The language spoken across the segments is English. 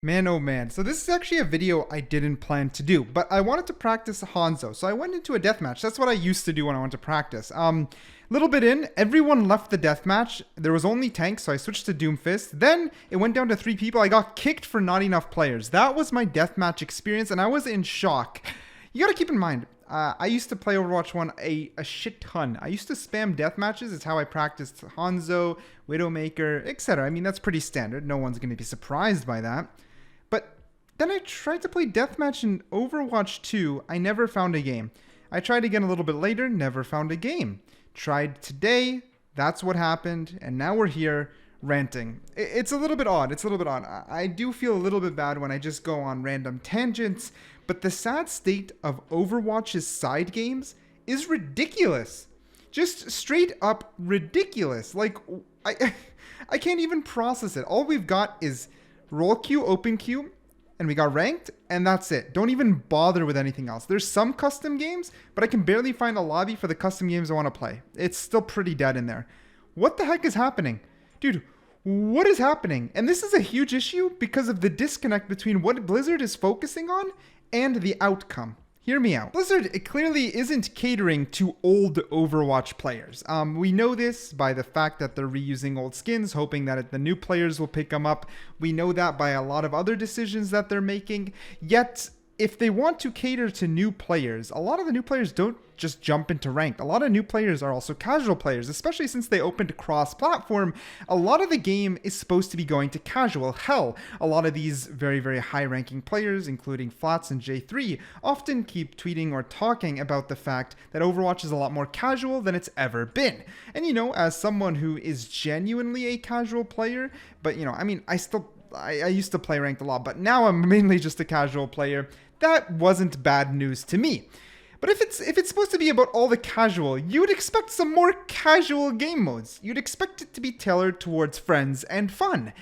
Man, oh man. So this is actually a video I didn't plan to do, but I wanted to practice Hanzo. So I went into a deathmatch. That's what I used to do when I went to practice. Little bit in, everyone left the deathmatch. There was only tanks, so I switched to Doomfist. Then it went down to 3 people. I got kicked for not enough players. That was my deathmatch experience, and I was in shock. You gotta keep in mind, I used to play Overwatch 1 a shit ton. I used to spam deathmatches. It's how I practiced Hanzo, Widowmaker, etc. I mean, that's pretty standard. No one's gonna be surprised by that. But then I tried to play deathmatch in Overwatch 2. I never found a game. I tried again a little bit later, never found a game. Tried today, that's what happened, and now we're here ranting. It's a little bit odd. I do feel a little bit bad when I just go on random tangents, but the sad state of Overwatch's side games is ridiculous. Just straight up ridiculous. Like, I can't even process it. All we've got is roll queue, open queue, and we got ranked, and that's it. Don't even bother with anything else. There's some custom games, but I can barely find a lobby for the custom games I want to play. It's still pretty dead in there. What the heck is happening? Dude, what is happening? And this is a huge issue because of the disconnect between what Blizzard is focusing on and the outcome. Hear me out. Blizzard, it clearly isn't catering to old Overwatch players. We know this by the fact that they're reusing old skins, hoping that the new players will pick them up. We know that by a lot of other decisions that they're making. Yet, if they want to cater to new players, a lot of the new players don't just jump into ranked. A lot of new players are also casual players, especially since they opened cross-platform. A lot of the game is supposed to be going to casual. Hell, a lot of these very, very high-ranking players, including Flats and J3, often keep tweeting or talking about the fact that Overwatch is a lot more casual than it's ever been. And you know, as someone who is genuinely a casual player, but you know, I mean, I used to play ranked a lot, but now I'm mainly just a casual player. That wasn't bad news to me. But if it's supposed to be about all the casual, you would expect some more casual game modes. You'd expect it to be tailored towards friends and fun.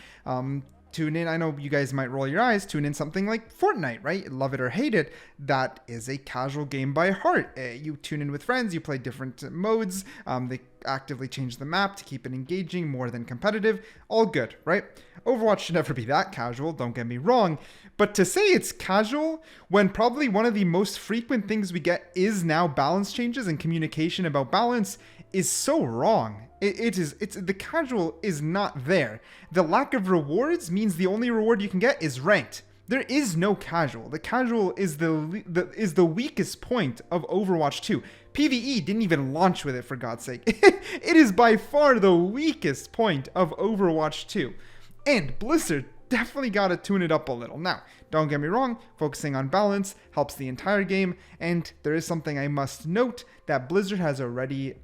Tune in, I know you guys might roll your eyes, tune in something like Fortnite, right? Love it or hate it, that is a casual game by heart. You tune in with friends, you play different modes, they actively change the map to keep it engaging more than competitive. All good, right? Overwatch should never be that casual, don't get me wrong. But to say it's casual when probably one of the most frequent things we get is now balance changes and communication about balance is so wrong. It's the casual is not there. The lack of rewards means the only reward you can get is ranked. There is no casual. The casual is the weakest point of Overwatch 2. PvE didn't even launch with it, for God's sake. It is by far the weakest point of Overwatch 2. And Blizzard definitely got to tune it up a little. Now, don't get me wrong, focusing on balance helps the entire game, and there is something I must note that Blizzard has already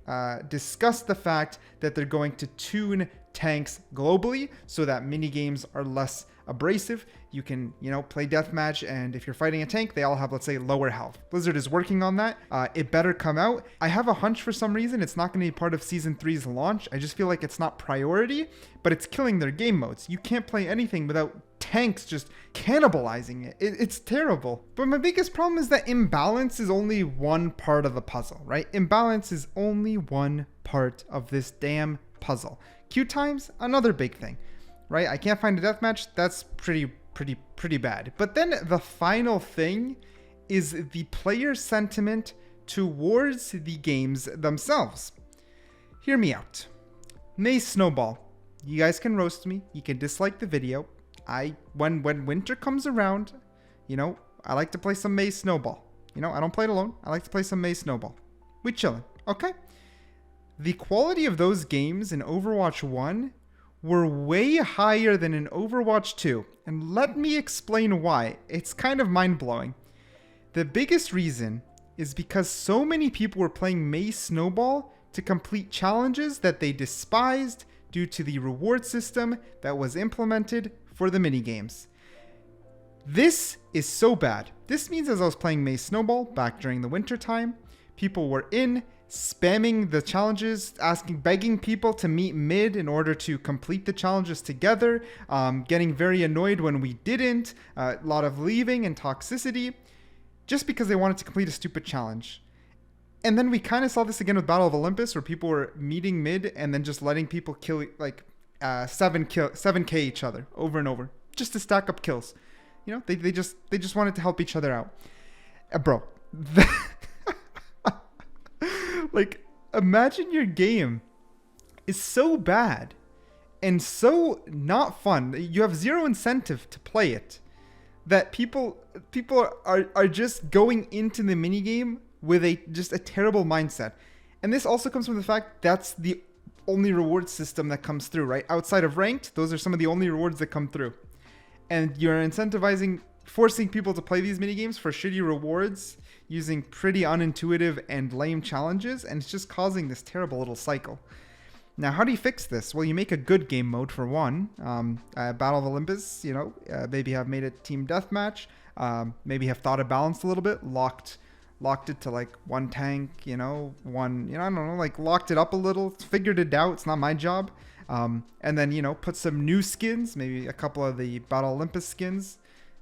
discussed the fact that they're going to tune tanks globally so that minigames are less abrasive. You can, play deathmatch, and if you're fighting a tank, they all have, let's say, lower health. Blizzard is working on that. It better come out. I have a hunch for some reason it's not going to be part of Season 3's launch. I just feel like it's not priority, but it's killing their game modes. You can't play anything without tanks just cannibalizing it. It's terrible. But my biggest problem is that imbalance is only one part of the puzzle, right? Imbalance is only one part of this damn puzzle. Queue times, another big thing, right? I can't find a deathmatch. That's pretty bad. But then the final thing is the player sentiment towards the games themselves. Hear me out. May Snowball. You guys can roast me. You can dislike the video. When winter comes around, I like to play some May Snowball. I don't play it alone. I like to play some May Snowball. We chillin', okay? The quality of those games in Overwatch 1 were way higher than in Overwatch 2. And let me explain why. It's kind of mind-blowing. The biggest reason is because so many people were playing May Snowball to complete challenges that they despised due to the reward system that was implemented for the minigames. This is so bad. This means as I was playing May Snowball back during the winter time, people were spamming the challenges, begging people to meet mid in order to complete the challenges together, getting very annoyed when we didn't, a lot of leaving and toxicity, just because they wanted to complete a stupid challenge. And then we kind of saw this again with Battle of Olympus, where people were meeting mid and then just letting people kill, 7K each other over and over. just to stack up kills. You know, they just wanted to help each other out. Bro, like, imagine your game is so bad and so not fun. You have zero incentive to play it, that people are just going into the minigame with just a terrible mindset. And this also comes from the fact that's the only reward system that comes through, right? Outside of ranked, those are some of the only rewards that come through. And you're incentivizing, forcing people to play these minigames for shitty rewards using pretty unintuitive and lame challenges, and it's just causing this terrible little cycle. Now, how do you fix this? Well, you make a good game mode for one. Battle of Olympus, you know, maybe have made it team deathmatch. Maybe have thought it balanced a little bit, locked it to like one tank, you know, one, you know, I don't know, like locked it up a little, figured it out. It's not my job. And then, you know, put some new skins, maybe a couple of the Battle Olympus skins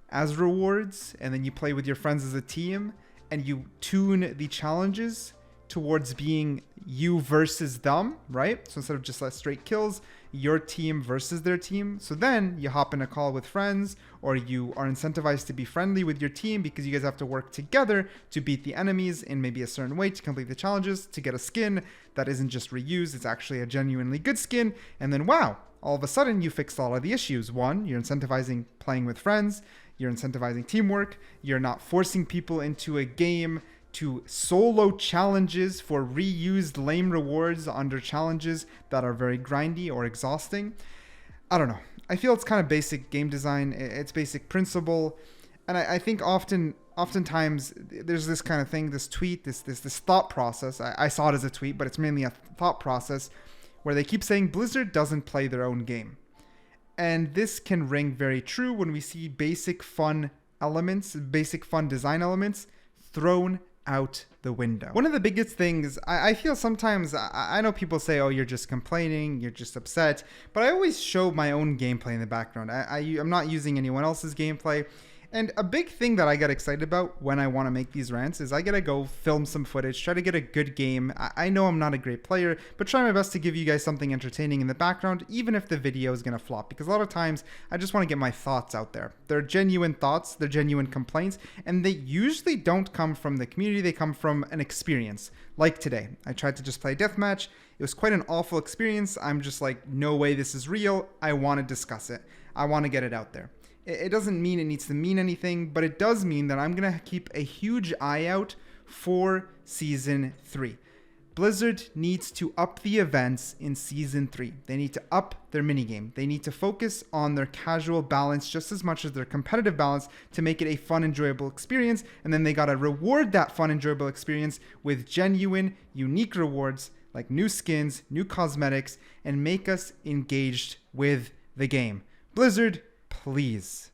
as rewards. And then you play with your friends as a team and you tune the challenges towards being you versus them, right? So instead of just like straight kills, your team versus their team. So then you hop in a call with friends, or you are incentivized to be friendly with your team because you guys have to work together to beat the enemies in maybe a certain way to complete the challenges, to get a skin that isn't just reused, it's actually a genuinely good skin. And then wow, all of a sudden you fixed all of the issues. One, you're incentivizing playing with friends, you're incentivizing teamwork, you're not forcing people into a game to solo challenges for reused lame rewards under challenges that are very grindy or exhausting. I don't know. I feel it's kind of basic game design. It's basic principle. And I think oftentimes there's this kind of thing, this tweet, this thought process. I saw it as a tweet, but it's mainly a thought process where they keep saying Blizzard doesn't play their own game. And this can ring very true when we see basic fun elements, basic fun design elements thrown out the window. One of the biggest things I feel sometimes, I know people say, oh, you're just complaining, you're just upset, but I always show my own gameplay in the background. I'm not using anyone else's gameplay. And a big thing that I get excited about when I want to make these rants is I gotta go film some footage, try to get a good game. I know I'm not a great player, but try my best to give you guys something entertaining in the background, even if the video is gonna flop. Because a lot of times I just want to get my thoughts out there. They're genuine thoughts, they're genuine complaints, and they usually don't come from the community, they come from an experience. Like today, I tried to just play deathmatch. It was quite an awful experience. I'm just like, no way this is real. I want to discuss it. I want to get it out there. It doesn't mean it needs to mean anything, but it does mean that I'm going to keep a huge eye out for Season 3. Blizzard needs to up the events in Season 3. They need to up their minigame. They need to focus on their casual balance just as much as their competitive balance to make it a fun, enjoyable experience. And then they got to reward that fun, enjoyable experience with genuine, unique rewards like new skins, new cosmetics, and make us engaged with the game. Blizzard, please.